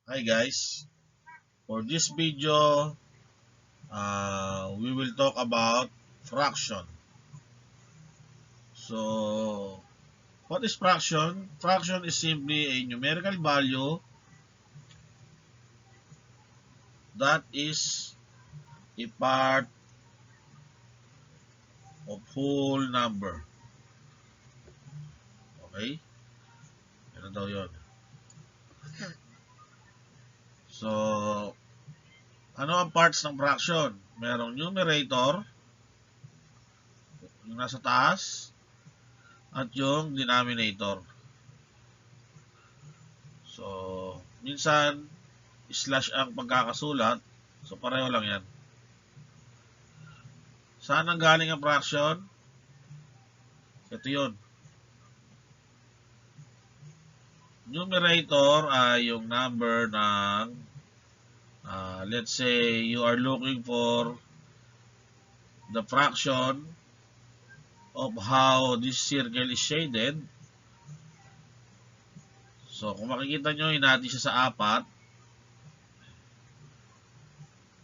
Hi guys, for this video, we will talk about fraction. So, what is fraction? Fraction is simply a numerical value that is a part of whole number. Okay? Ano daw yun? So, ano ang parts ng fraction? Merong numerator, yung nasa taas, at yung denominator. So, minsan, slash ang pagkakasulat. So, pareho lang yan. Saan ang galing ang fraction? Ito yun. Numerator ay yung number ng let's say you are looking for the fraction of how this circle is shaded. So, kung makikita nyo, hinati siya sa 4.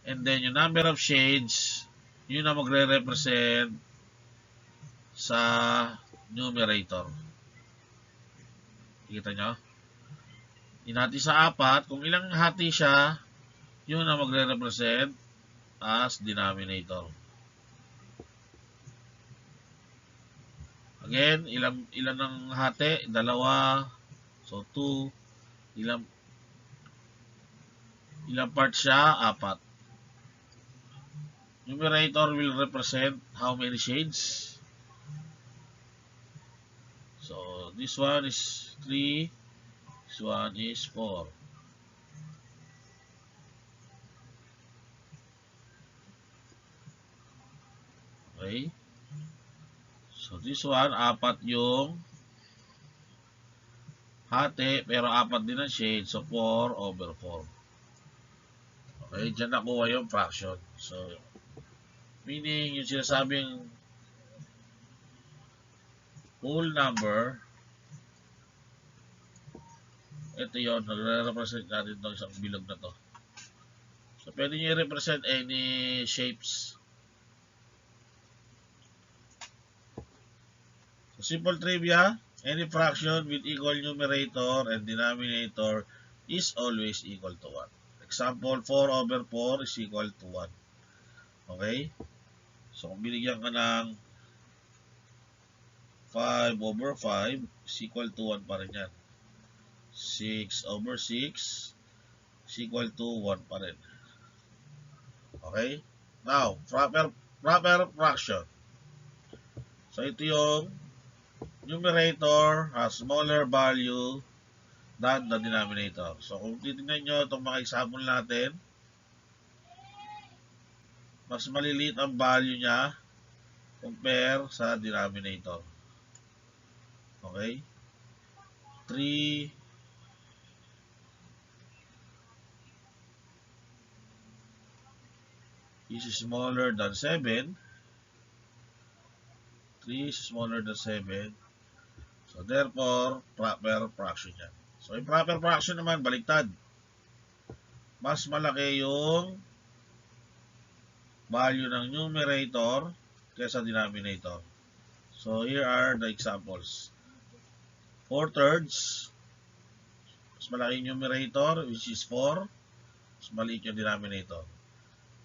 And then, yung number of shades, yun na magre-represent sa numerator. Kita nyo? Hinati sa 4. Kung ilang hati siya, yun na magre-represent as denominator. Again, ilan ang hati? 2. So, 2. Ilang part siya? 4. Numerator will represent how many shades? So, this one is 3. This one is 4. Okay? So, this one, 4 yung hati, pero 4 din ang shade. So, 4 over 4. Okay? Diyan nakuha yung fraction. So, meaning, yung sinasabing whole number, ito yun, nagre-represent natin itong isang bilog na to. So, pwede nyo i-represent any shapes. So, simple trivia, any fraction with equal numerator and denominator is always equal to 1. Example, 4 over 4 is equal to 1. Okay? So, kung binigyan ka ng 5 over 5 is equal to 1 pa rin yan. 6 over 6 is equal to 1 pa rin. Okay? Now, proper fraction. So, ito yung numerator has smaller value than the denominator. So, kung titignan nyo itong mga example natin, mas maliliit ang value niya compare sa denominator. Okay? 3 is smaller than 7. 3 is smaller than 7. So, therefore, proper fraction yan. So, yung proper fraction naman, baliktad. Mas malaki yung value ng numerator kaysa denominator. So, here are the examples. 4/3, mas malaki yung numerator, which is 4. Mas maliit yung denominator.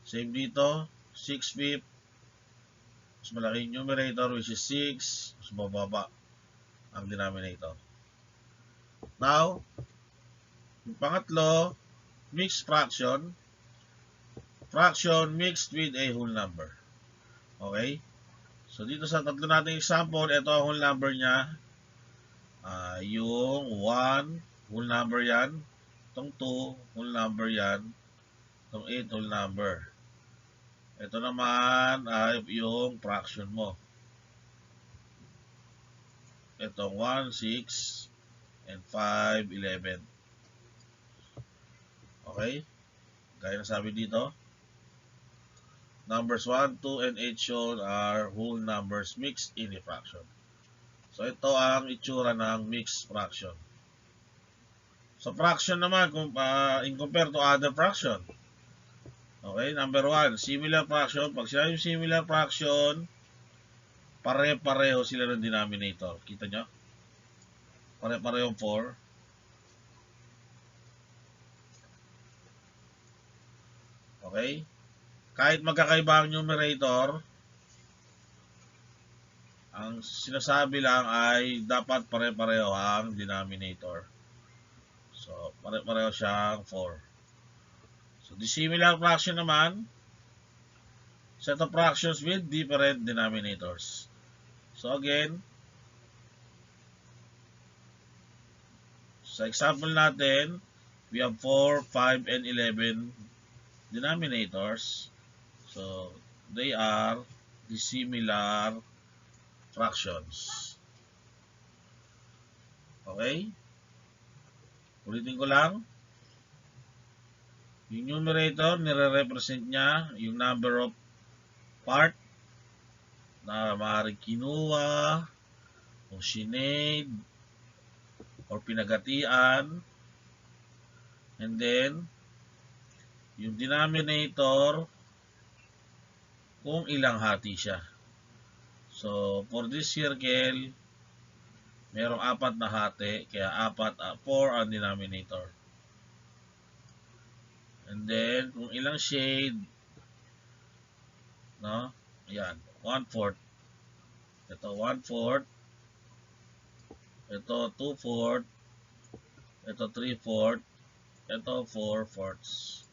Same dito, 6/5, mas malaki yung numerator, which is 6. Mas mababa ang denominator. Now, yung pangatlo, mixed fraction. Fraction mixed with a whole number. Okay? So, dito sa tatlo nating example, ito ang whole number niya. Yung 1, whole number yan. Itong 2, whole number yan. Itong 8, whole number. Ito naman ay yung fraction mo. Itong 1, 6, and 5, 11. Okay? Gaya na sabi dito. Numbers 1, 2, and 8 shown are whole numbers mixed in a fraction. So, ito ang itsura ng mixed fraction. Sa fraction naman, in compare to other fraction. Okay, number 1, similar fraction. Pag sila yung similar fraction, pare-pareho sila ng denominator. Kita nyo? Pare-pareho 4. Okay? Kahit magkakaiba ang numerator, ang sinasabi lang ay dapat pare-pareho ang denominator. So, pare-pareho siyang 4. So, dissimilar fraction naman, set of fractions with different denominators. So, again, sa example natin, we have 4, 5, and 11 denominators. So, they are dissimilar fractions. Okay? Ulitin ko lang. Yung numerator, nire-represent niya yung number of part na maaaring kinuha o sinade or pinagatian. And then, yung denominator, kung ilang hati siya. So, for this circle, merong 4 na hati, kaya 4 ang denominator. And then, kung ilang shade, no? Ayan, 1/4. Ito 1/4. Ito 2/4. Ito 3/4. Ito 4/4.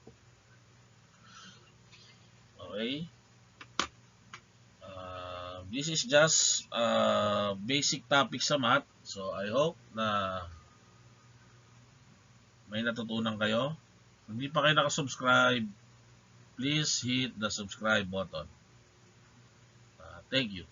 Okay? This is just basic topic sa math. So, I hope na may natutunan kayo. Kung hindi pa kayo nakasubscribe, please hit the subscribe button. Thank you.